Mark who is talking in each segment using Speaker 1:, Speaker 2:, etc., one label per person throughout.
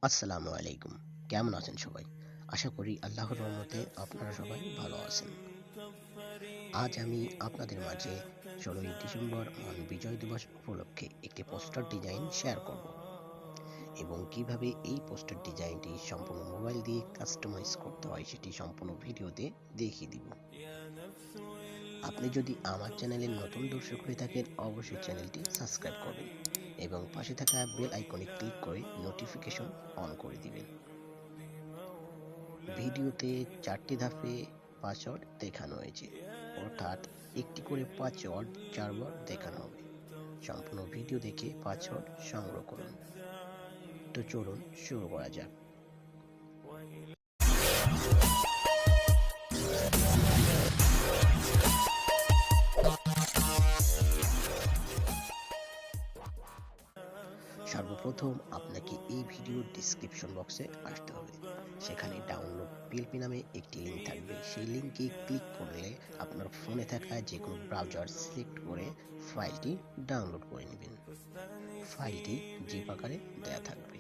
Speaker 1: আসসালামু আলাইকুম। কেমন আছেন সবাই? আশা করি আল্লাহর রহমতে আপনারা সবাই ভালো আছেন। আজ আমি আপনাদের মাঝে ১৬ই ডিসেম্বর মহান বিজয় দিবস উপলক্ষে একটি পোস্টার ডিজাইন শেয়ার করব এবং কিভাবে এই পোস্টার ডিজাইনটি সম্পূর্ণ মোবাইল দিয়ে কাস্টমাইজ করতে হয় সেটি সম্পূর্ণ ভিডিওতে দেখিয়ে দিব। আপনি যদি আমার চ্যানেলের নতুন দর্শক হয়ে থাকেন অবশ্যই চ্যানেলটি সাবস্ক্রাইব করবেন এবং পাশে থাকা বেল আইকনে ক্লিক করে নোটিফিকেশন অন করে দিবেন। ভিডিওতে 4টি ধাপে পাসওয়ার্ড দেখানো হয়েছে, অর্থাৎ একটি করে পাসওয়ার্ড 4 বার দেখানো হবে। সম্পূর্ণ ভিডিও দেখে পাসওয়ার্ড সংগ্রহ করুন। তো চলুন শুরু করা যাক। সর্বপ্রথম আপনাকে এই ভিডিওর ডেসক্রিপশন বক্সে আসতে হবে। সেখানে ডাউনলোড পিএলপি নামে একটি লিঙ্ক থাকবে। সেই লিঙ্কে ক্লিক করলে আপনার ফোনে থাকা যে কোনো ব্রাউজার সিলেক্ট করে ফাইলটি ডাউনলোড করে নেবেন। ফাইলটি জিপ আকারে দেয়া থাকবে।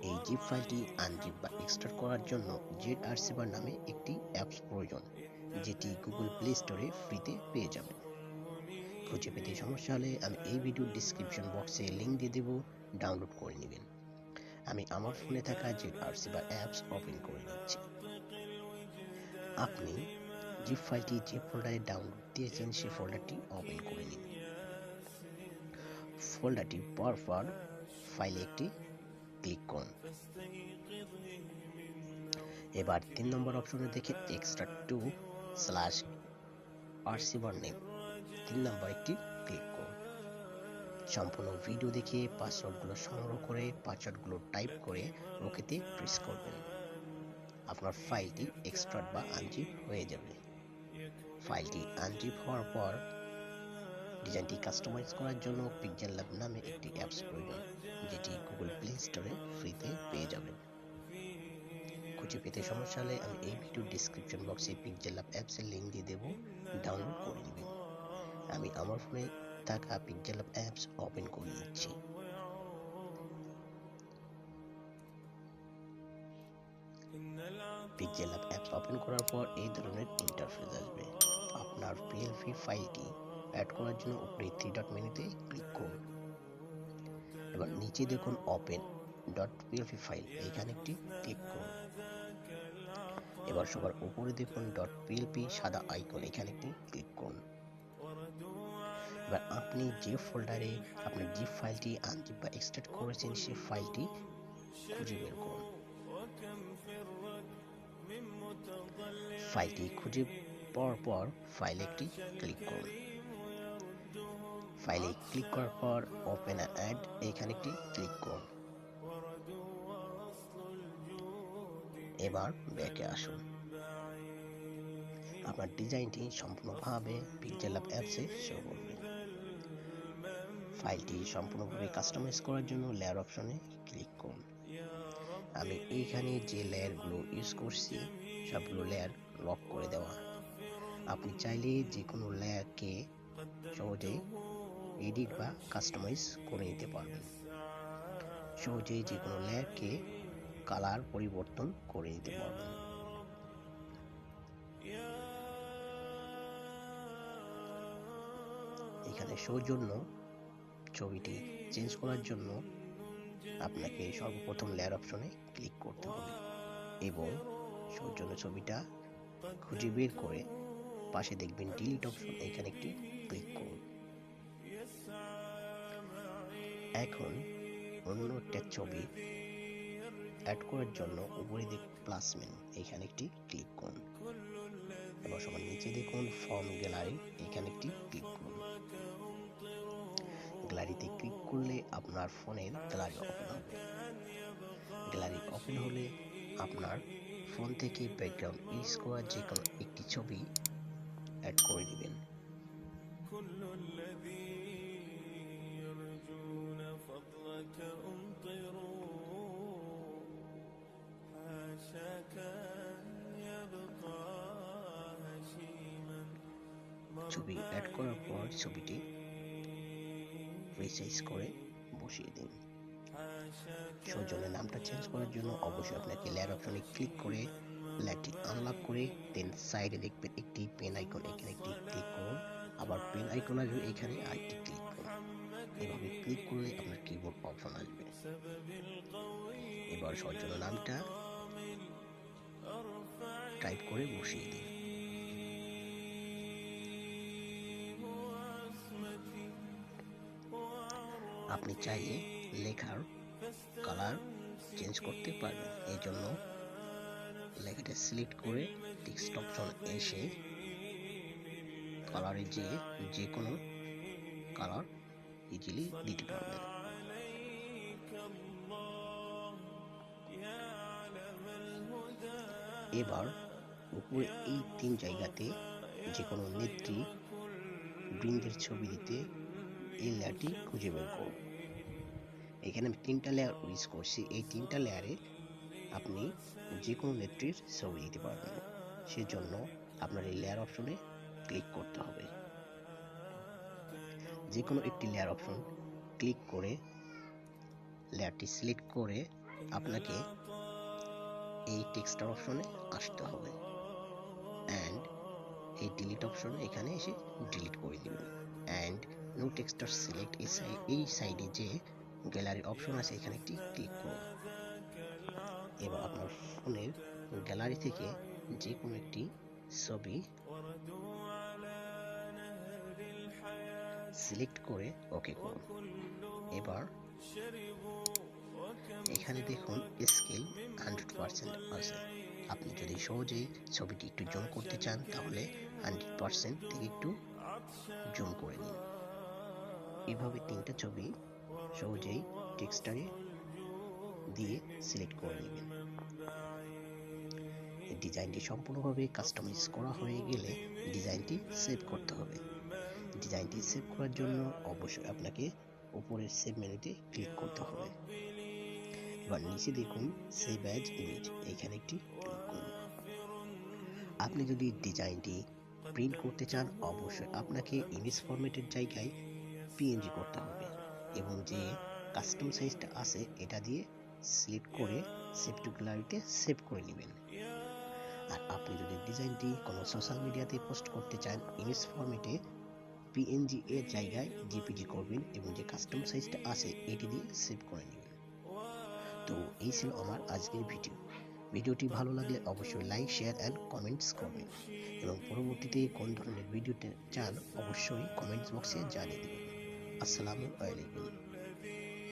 Speaker 1: এই জিপ ফাইলটি আনজিপ বা এক্সট্রাক্ট করার জন্য ZRCবার নামে একটি অ্যাপস প্রয়োজন, যেটি গুগল প্লে স্টোরে ফ্রিতে পেয়ে যাবেন। খুঁজে পেতে সমস্যা হলে আমি এই ভিডিওর ডেসক্রিপশন বক্সে লিঙ্ক দিয়ে দেব, ডাউনলোড করে নেবেন। আমি আমার ফোনে থাকা ZRCবার অ্যাপস ওপেন করে নিচ্ছি। আপনি জিপ ফাইলটি যে ফোল্ডারে ডাউনলোড দিয়েছেন সেই ফোল্ডারটি ওপেন করে নিন। ফোল্ডারটি পাওয়ার পর ফাইলে একটি ক্লিক করুন। এবার 3 নম্বর অপশনে দেখে extract to /RCবার নেম 3 নম্বর একটি ক্লিক করুন। সম্পূর্ণ ভিডিও দেখে পাসওয়ার্ডগুলো সংগ্রহ করে পাসওয়ার্ডগুলো টাইপ করে ওকেতে প্রেস করবেন। আপনার ফাইলটি এক্সট্রাক্ট বা আনজিপ হয়ে যাবে। ফাইলটি আনজিপ হওয়ার পর ডিজাইনটি কাস্টমাইজ করার জন্য পিক্সেল ল্যাব নামে একটি অ্যাপস প্রয়োজন, যেটি গুগল প্লে স্টোরে ফ্রিতে পেয়ে যাবেন। খুঁজে পেতে সমস্যা হলে আমি এই ভিডিওর ডেসক্রিপশন বক্সে পিক্সেল ল্যাব অ্যাপসের লিঙ্ক দিয়ে দেব, ডাউনলোড করে নেবেন। আমি আমার ফোনে থাকা পিক্সেল ল্যাব অ্যাপস ওপেন করে নিচ্ছি। পিক্সেল ল্যাব অ্যাপস ওপেন করার পর এই ধরনের ইন্টারফেস আসবে। আপনার পিএলপি ফাইলটি অ্যাড করার জন্য উপরে 3 ডট মেনুতে ক্লিক করুন। এবার নিচে দেখুন ওপেন ডট পিএলপি ফাইল, এইখানে একটি ক্লিক করুন। এবার সবার উপরে দেখুন ডট পিএলপি সাদা আইকন, এখানে একটি ক্লিক করুন। এবার আপনি যে ফোল্ডারে আপনার জিপ ফাইলটি আনজিপ বা এক্সট্রাক্ট করেছেন সেই ফাইলটি খুঁজে বের করুন। ফাইলটি খুঁজে পাওয়ার পর ফাইলে একটি ক্লিক করুন। ফাইলে ক্লিক করার পর ওপেন অ্যাড, এখানে একটি ক্লিক করুন। এবার ব্যাকে আসুন। আপনার ডিজাইনটি সম্পূর্ণভাবে পিক্সেল ল্যাব অ্যাপসে শো করবে। ফাইলটি সম্পূর্ণভাবে কাস্টমাইজ করার জন্য লেয়ার অপশনে ক্লিক করুন। আমি এইখানে যে লেয়ারগুলো ইউজ করছি সবগুলো লেয়ার লক করে দেওয়া। আপনি চাইলে যে কোনো লেয়ারকে সহজেই এডিট বা কাস্টমাইজ করে নিতে পারবেন। সহজেই যে কোনো লেয়ারকে কালার পরিবর্তন করে নিতে পারবেন। এখানে সৌজন্য ছবিটি চেঞ্জ করার জন্য আপনাকে সর্বপ্রথম লেয়ার অপশনে ক্লিক করতে হবে এবং সৌজন্য ছবিটা খুঁজে বের করে পাশে দেখবেন ডিলিট অপশন, এখানে একটি ক্লিক করুন। এখন অন্য একটা ছবি অ্যাড করার জন্য উপরে দেখুন প্লাস মেনু, এখানে একটি ক্লিক করুন। এবার সবার নিচে দেখুন ফর্ম গ্যালারি, এখানে একটি ক্লিক করুন। গ্যালারিতে ক্লিক করলে আপনার ফোনের গ্যালারি ওপেন হবে। গ্যালারি ওপেন হলে আপনার ফোন থেকে ব্যাকগ্রাউন্ড ইউজ করা যে কোনো একটি ছবি অ্যাড করে দিবেন। ছবি অ্যাড করার পর ছবিটি রিসাইজ করে বসিয়ে দিন। সৌজন্যের নামটা চেঞ্জ করার জন্য অবশ্যই আপনাকে লেয়ার অপশনে ক্লিক করে লেয়ারটি আনলক করে দেন সাইডে দেখবেন একটি পেন আইকন, এখানে একটি ক্লিক করুন। আবার পেন আইকন আসবে, এখানে আরেকটি ক্লিক করুন। এভাবে ক্লিক করলে আপনার কিবোর্ড অপশন আসবে। এবার সৌজন্য নামটা টাইপ করে বসিয়ে দিন। আপনি চাইলে লেখার কালার চেঞ্জ করতে পারবেন। এই জন্য লেখাটা সিলেক্ট করে টেক্সট অপশন এসে কালারে যে কোনো কালার ইজিলি দিতে পারবেন। এবার উপরে এই 3 জায়গাতে যে কোনো নেত্রী বৃন্দের ছবি দিতে এই লেয়ারটি খুঁজে বের করুন। এখানে আমি 3টা লেয়ার ইউজ করছি। এই 3টা লেয়ারে আপনি যে কোনো নেত্রীর ছবি দিতে পারবেন। সেজন্য আপনার এই লেয়ার অপশনে ক্লিক করতে হবে। যে কোনো একটি লেয়ার অপশন ক্লিক করে লেয়ারটি সিলেক্ট করে আপনাকে এই টেক্সটার অপশনে আসতে হবে অ্যান্ড এই ডিলিট অপশনে এখানে এসে ডিলিট করে দিবেন অ্যান্ড নো টেক্সটার সিলেক্ট এই সাইডে যে গ্যালারি অপশন আছে এখানে একটি ক্লিক করুন। এবার আপনার ফোনের গ্যালারি থেকে যে কোনো একটি ছবি সিলেক্ট করে ওকে করুন। এবার এখানে দেখুন স্কেল 100% আছে। আপনি যদি সহজেই ছবিটি একটু জুম করতে চান তাহলে 100% থেকে একটু জুম করে নিন। এভাবে 3টা ছবি সহজেই টেক্সটারে দিয়ে সিলেক্ট করে নেবেন। ডিজাইনটি সম্পূর্ণভাবে কাস্টমাইজ করা হয়ে গেলে ডিজাইনটি সেভ করতে হবে। ডিজাইনটি সেভ করার জন্য অবশ্যই আপনাকে উপরের সেভ মেনুতে ক্লিক করতে হবে। এবার নিচে দেখুন সেভ অ্যাজ ইমেজ, এখানে একটি ক্লিক করুন। আপনি যদি ডিজাইনটি প্রিন্ট করতে চান অবশ্যই আপনাকে ইমেজ ফরম্যাটের জায়গায় পিএনজি করতে হবে এবং যে কাস্টম সাইজটা আছে এটা দিয়ে সিলেক্ট করে সেভ টু গ্যালারিতে সেভ করে নেবেন। আর আপনি যদি ডিজাইনটি কোনো সোশ্যাল মিডিয়াতে পোস্ট করতে চান ইমেজ ফরম্যাটে পিএনজি এর জায়গায় জেপিজি করবেন এবং যে কাস্টম সাইজটা আছে এটি দিয়ে সেভ করে নেবেন। তো এই ছিল আমার আজকের ভিডিওটি ভালো লাগলে অবশ্যই লাইক, শেয়ার অ্যান্ড কমেন্টস করবেন এবং পরবর্তীতে কোন ধরনের ভিডিও চান অবশ্যই কমেন্টস বক্সে জানিয়ে দেবেন। আসসালামু আলাইকুম।